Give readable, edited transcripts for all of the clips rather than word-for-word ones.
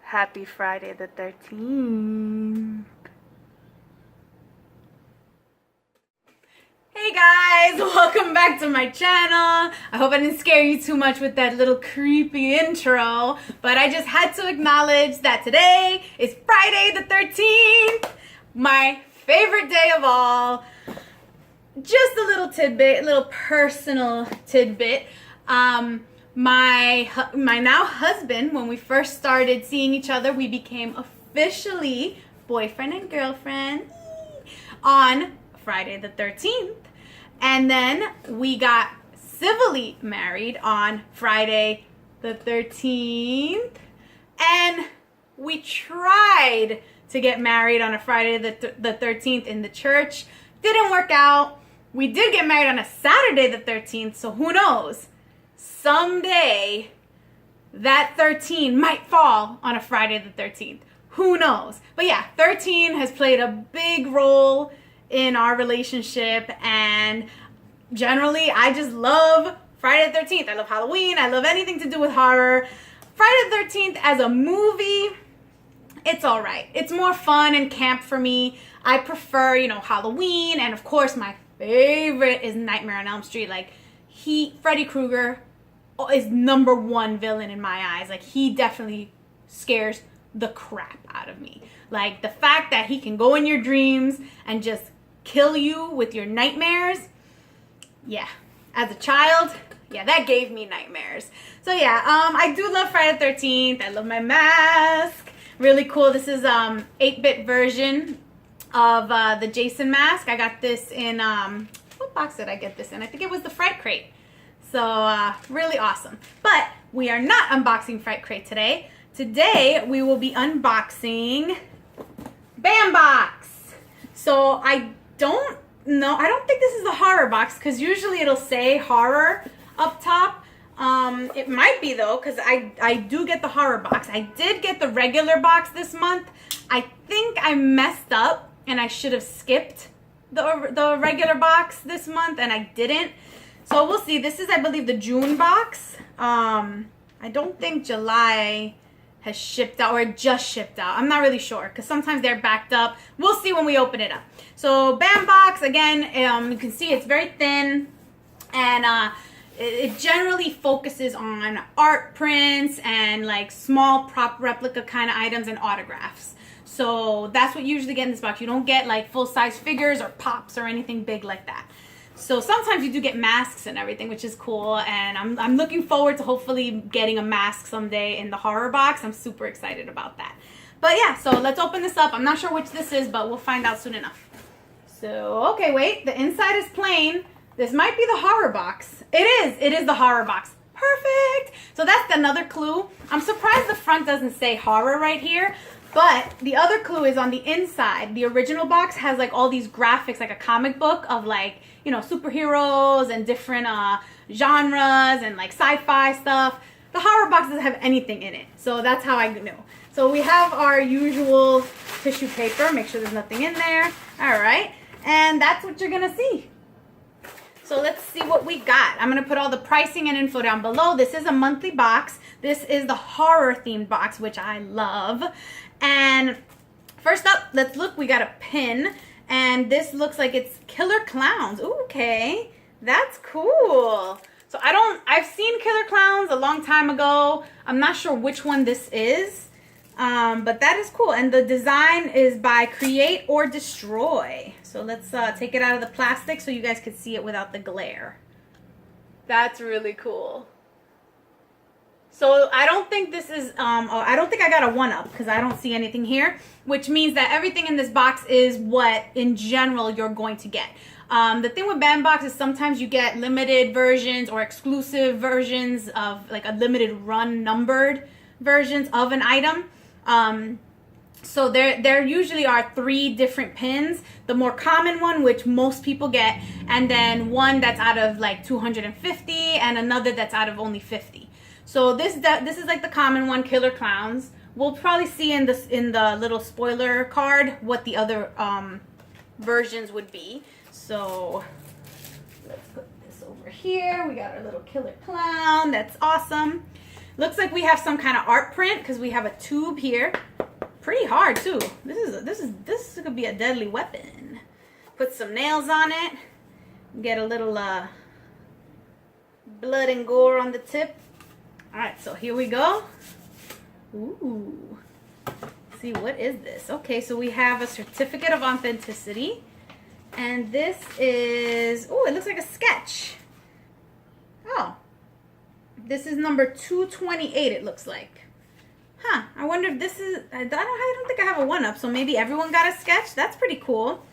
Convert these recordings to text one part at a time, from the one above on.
Happy Friday the 13th. Hey guys, welcome back to my channel. I hope I didn't scare you too much with that little creepy intro, but I just had to acknowledge that today is Friday the 13th, my favorite day of all. Just a little tidbit, a little personal tidbit. My now husband, when we first started seeing each other, we became officially boyfriend and girlfriend on Friday the 13th. And then we got civilly married on Friday the 13th. And we tried to get married on a Friday the 13th in the church. Didn't work out. We did get married on a Saturday the 13th, so who knows? Someday that 13 might fall on a Friday the 13th. Who knows? But yeah, 13 has played a big role in our relationship, and generally I just love Friday the 13th. I love Halloween. I love anything to do with horror. Friday the 13th as a movie, it's all right. It's more fun and camp for me. I prefer, Halloween, and of course my favorite is Nightmare on Elm Street. Like, Freddy Krueger is #1 villain in my eyes. Like, he definitely scares the crap out of me. Like, the fact that he can go in your dreams and just kill you with your nightmares, yeah. As a child, yeah, that gave me nightmares. So yeah, I do love Friday the 13th. I love my mask. Really cool. This is 8-bit version of the Jason mask. I got this in, what box did I get this in? I think it was the Fright Crate. So really awesome. But we are not unboxing Fright Crate today. Today we will be unboxing Bam Box. So I don't think this is the horror box, because usually it'll say horror up top. It might be though, because I do get the horror box. I did get the regular box this month. I think I messed up and I should have skipped the regular box this month, and I didn't. So we'll see. This is, I believe, the June box. I don't think July has shipped out, or it just shipped out. I'm not really sure, because sometimes they're backed up. We'll see when we open it up. So Bam Box, again, you can see it's very thin, and it generally focuses on art prints and like small prop replica kind of items and autographs. So that's what you usually get in this box. You don't get like full-size figures or pops or anything big like that. So sometimes you do get masks and everything, which is cool, and I'm looking forward to hopefully getting a mask someday in the horror box. I'm super excited about that. But yeah, so let's open this up. I'm not sure which this is, but we'll find out soon enough. So, okay, wait, the inside is plain. This might be the horror box. It is the horror box. Perfect! So that's another clue. I'm surprised the front doesn't say horror right here. But the other clue is on the inside. The original box has like all these graphics, like a comic book of like, superheroes and different genres and like sci-fi stuff. The horror box doesn't have anything in it. So that's how I knew. So we have our usual tissue paper. Make sure there's nothing in there. All right. And that's what you're going to see. So let's see what we got. I'm going to put all the pricing and info down below. This is a monthly box. This is the horror themed box, which I love. And first up, let's look. We got a pin, and this looks like it's Killer Clowns. Ooh, okay, that's cool. So I've seen Killer Clowns a long time ago. I'm not sure which one this is, but that is cool. And the design is by Create or Destroy. So let's take it out of the plastic so you guys can see it without the glare. That's really cool. So I don't think this is, I don't think I got a 1-up because I don't see anything here, which means that everything in this box is what, in general, you're going to get. The thing with Bam Box is sometimes you get limited versions or exclusive versions of, like, a limited run numbered versions of an item. So there usually are 3 different pins. The more common one, which most people get, and then one that's out of, like, 250, and another that's out of only 50. So this is like the common one, Killer Clowns, we'll probably see in the little spoiler card what the other versions would be. So let's put this over here. We got our little killer clown. That's awesome. Looks like we have some kind of art print because we have a tube here. Pretty hard too. This could be a deadly weapon. Put some nails on it. Get a little blood and gore on the tip. All right, so here we go. Ooh. Let's see, what is this? Okay, so we have a certificate of authenticity. And this is, oh, it looks like a sketch. Oh. This is number 228, it looks like. Huh, I wonder if this is, I don't think I have a one-up, so maybe everyone got a sketch? That's pretty cool.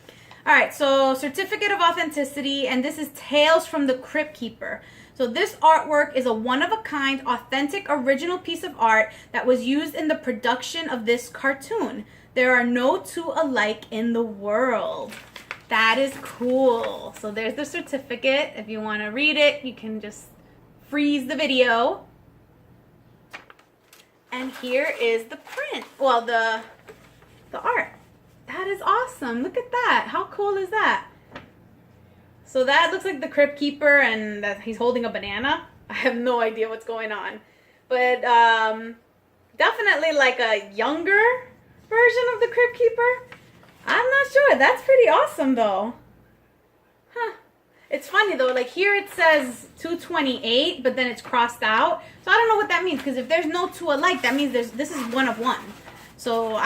All right, so certificate of authenticity, and this is Tales from the Crypt Keeper. So this artwork is a one-of-a-kind, authentic, original piece of art that was used in the production of this cartoon. There are no two alike in the world. That is cool. So there's the certificate. If you want to read it, you can just freeze the video. And here is the print. Well, the art. That is awesome. Look at that. How cool is that? So that looks like the Crypt Keeper, and that he's holding a banana. I have no idea what's going on. But definitely like a younger version of the Crypt Keeper. I'm not sure. That's pretty awesome though. Huh. It's funny though, like here it says 228, but then it's crossed out. So I don't know what that means, because if there's no two alike, that means this is one of one. So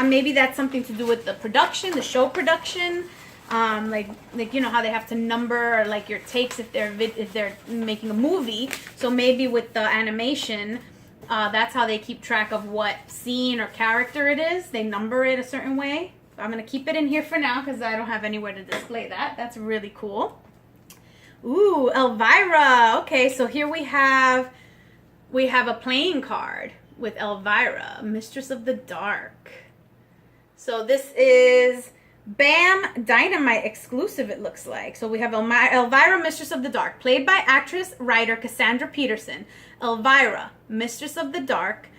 maybe that's something to do with the production, the show production. Like you know how they have to number like your takes if they're making a movie. So maybe with the animation, that's how they keep track of what scene or character it is. They number it a certain way. I'm gonna keep it in here for now because I don't have anywhere to display that. That's really cool. Ooh, Elvira. Okay, so here we have a playing card with Elvira, Mistress of the Dark. So this is Bam Dynamite exclusive, it looks like. So we have Elvira, Mistress of the Dark, played by actress, writer Cassandra Peterson. Elvira, Mistress of the Dark,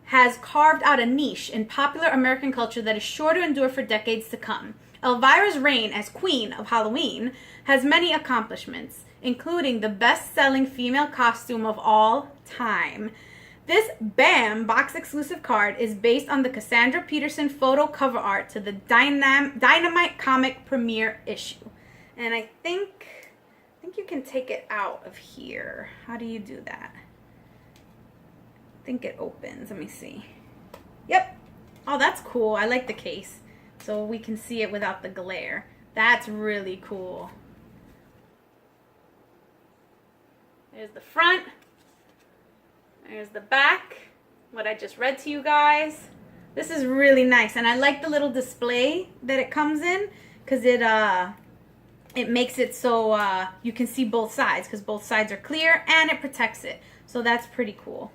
has carved out a niche in popular American culture that is sure to endure for decades to come. Elvira's reign as Queen of Halloween has many accomplishments, including the best-selling female costume of all time. This BAM box exclusive card is based on the Cassandra Peterson photo cover art to the Dynamite comic premiere issue. And I think you can take it out of here. How do you do that? I think it opens. Let me see. Yep. Oh, that's cool. I like the case. So we can see it without the glare. That's really cool. There's the front. There's the back. What I just read to you guys. This is really nice. And I like the little display that it comes in, because it makes it so you can see both sides, because both sides are clear, and it protects it. So that's pretty cool.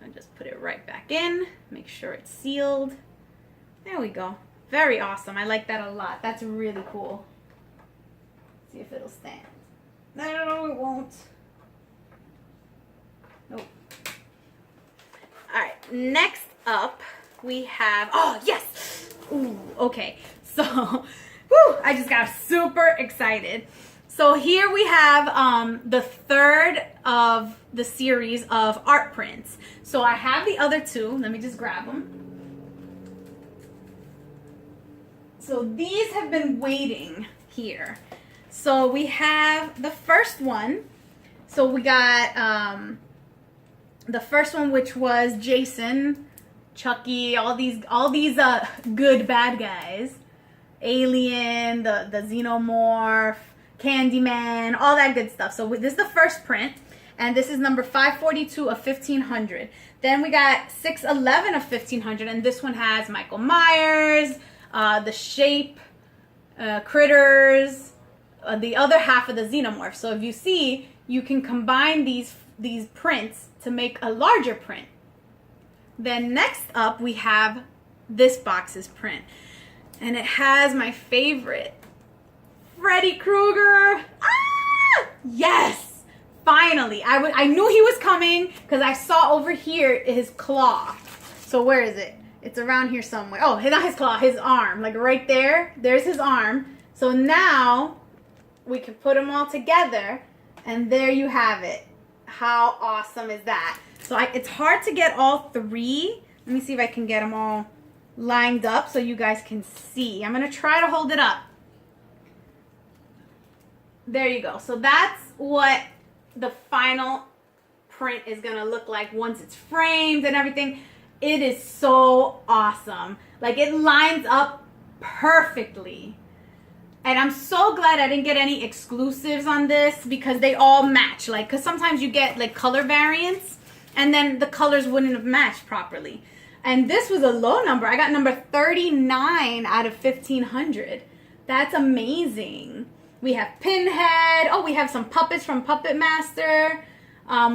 I'll just put it right back in. Make sure it's sealed. There we go. Very awesome. I like that a lot. That's really cool. Let's see if it'll stand. No, it won't. Nope. All right. Next up, we have... Oh, yes! Ooh, okay. So, whew, I just got super excited. So here we have the third of the series of art prints. So I have the other two. Let me just grab them. So these have been waiting here. So we have the first one. So we got the first one, which was Jason, Chucky, all these good bad guys. Alien, the Xenomorph, Candyman, all that good stuff. So this is the first print, and this is number 542 of 1500. Then we got 611 of 1500, and this one has Michael Myers, the Shape, Critters, the other half of the Xenomorph. So if you see, you can combine these prints to make a larger print. Then next up, we have this box's print, and it has my favorite, Freddy Krueger. Ah! Yes! Finally. I knew he was coming because I saw over here his claw. So where is it? It's around here somewhere. Oh, not his claw, his arm. Like right there. There's his arm. So now we can put them all together. And there you have it. How awesome is that? So it's hard to get all three. Let me see if I can get them all lined up so you guys can see. I'm going to try to hold it up. There you go. So that's what the final print is going to look like once it's framed and everything. It is so awesome. Like, it lines up perfectly. And I'm so glad I didn't get any exclusives on this because they all match. Like, because sometimes you get like color variants and then the colors wouldn't have matched properly. And this was a low number. I got number 39 out of 1,500. That's amazing. We have Pinhead. Oh, we have some puppets from Puppet Master.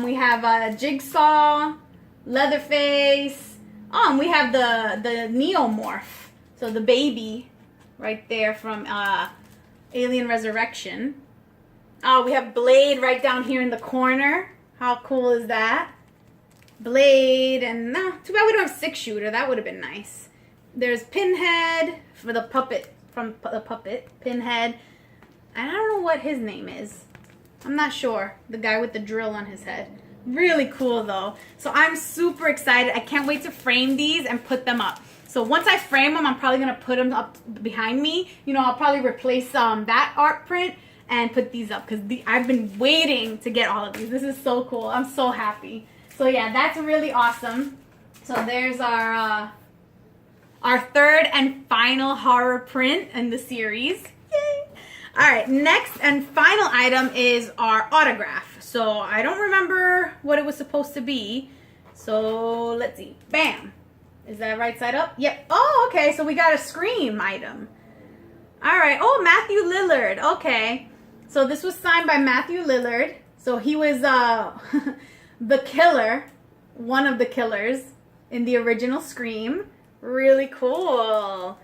We have a Jigsaw, Leatherface. And we have the Neomorph. So the baby right there from Alien Resurrection. Oh, we have Blade right down here in the corner. How cool is that? Blade, and too bad we don't have 6-shooter. That would have been nice. There's Pinhead for the puppet, from the puppet, Pinhead. And I don't know what his name is. I'm not sure. The guy with the drill on his head. Really cool though. So I'm super excited. I can't wait to frame these and put them up. So once I frame them, I'm probably going to put them up behind me. You know, I'll probably replace that art print and put these up because I've been waiting to get all of these. This is so cool. I'm so happy. So yeah, that's really awesome. So there's our third and final horror print in the series. Yay! All right, next and final item is our autograph. So I don't remember what it was supposed to be. So let's see. Bam. Is that right side up? Yep. Oh, okay. So we got a Scream item. All right. Oh, Matthew Lillard. Okay. So this was signed by Matthew Lillard. So he was the killer, one of the killers in the original Scream. Really cool.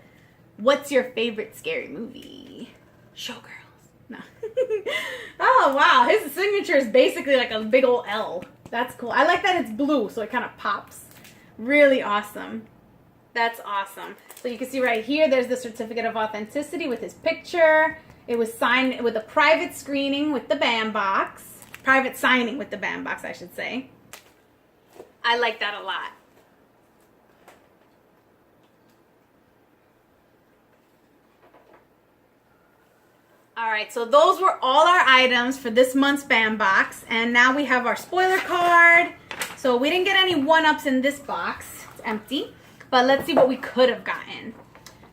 What's your favorite scary movie? Showgirls. No. Oh, wow. His signature is basically like a big old L. That's cool. I like that it's blue, so it kind of pops. Really awesome. That's awesome. So you can see right here, there's the certificate of authenticity with his picture. It was signed with a private screening with the bandbox. Private signing with the bandbox, I should say. I like that a lot. Alright, so those were all our items for this month's bandbox. And now we have our spoiler card. So we didn't get any one-ups in this box. It's empty. But let's see what we could have gotten.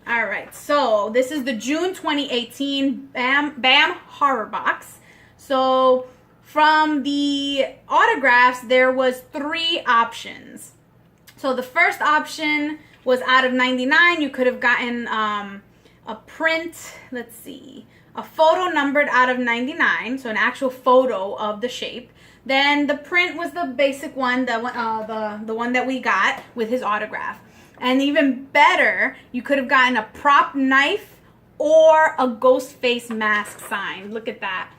Alright, so this is the June 2018 BAM Horror Box. So from the autographs, there was 3 options. So the first option was out of 99. You could have gotten a print, let's see, a photo numbered out of 99, so an actual photo of the shape. Then the print was the basic one, the one that we got with his autograph. And even better, you could have gotten a prop knife or a ghost face mask sign. Look at that.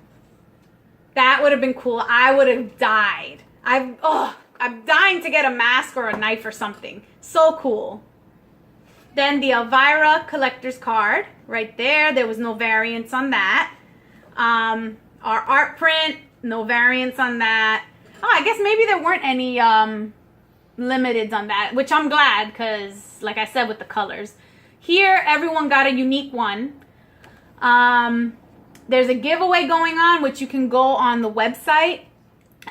That would have been cool. I would have died. I'm dying to get a mask or a knife or something. So cool. Then the Elvira collector's card, right there. There was no variance on that. Our art print, no variance on that. Oh, I guess maybe there weren't any limiteds on that, which I'm glad because, like I said, with the colors. Here, everyone got a unique one. There's a giveaway going on, which you can go on the website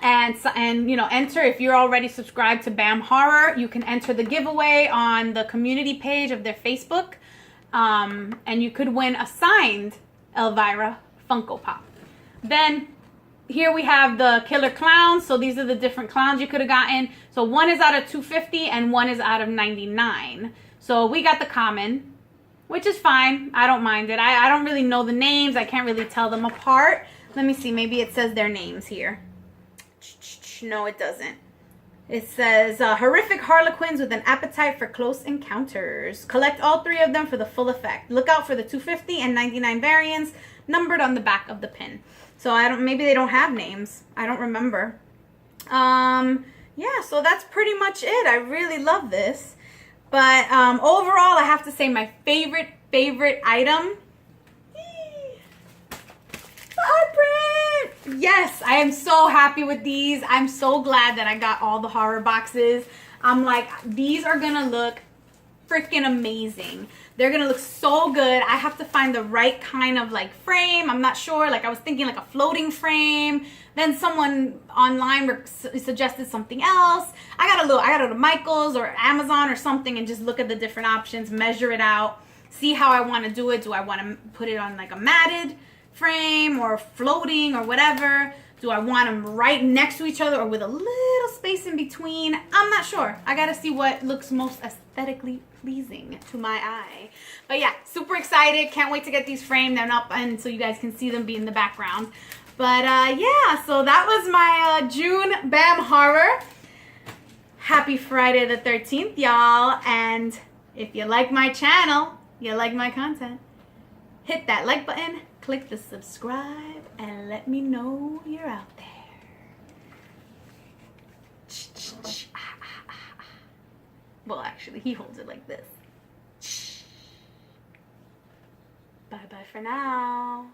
and you know, enter. If you're already subscribed to BAM Horror, you can enter the giveaway on the community page of their Facebook, and you could win a signed Elvira Funko Pop. Then here we have the killer clowns. So these are the different clowns you could have gotten. So one is out of 250 and one is out of 99. So we got the common, which is fine. I don't mind it. I don't really know the names. I can't really tell them apart. Let me see. Maybe it says their names here. No, it doesn't. It says horrific harlequins with an appetite for close encounters. Collect all 3 of them for the full effect. Look out for the 250 and 99 variants numbered on the back of the pin. So maybe they don't have names. I don't remember. Yeah, so that's pretty much it. I really love this. But overall, I have to say my favorite item. Art print! Yes, I am so happy with these. I'm so glad that I got all the horror boxes. I'm like, these are gonna look freaking amazing. They're gonna look so good. I have to find the right kind of like frame. I'm not sure. Like I was thinking like a floating frame. Then someone online suggested something else. I gotta go to Michael's or Amazon or something and just look at the different options, measure it out, see how I want to do it. Do I want to put it on like a matted frame or floating or whatever? Do I want them right next to each other or with a little space in between? I'm not sure. I gotta see what looks most aesthetically pleasing to my eye. But yeah, super excited. Can't wait to get these framed and up and so you guys can see them be in the background. But yeah, so that was my June BAM horror. Happy Friday the 13th, y'all. And if you like my channel, you like my content, hit that like button, click the subscribe, and let me know you're out there. Well, actually, he holds it like this. Bye-bye for now.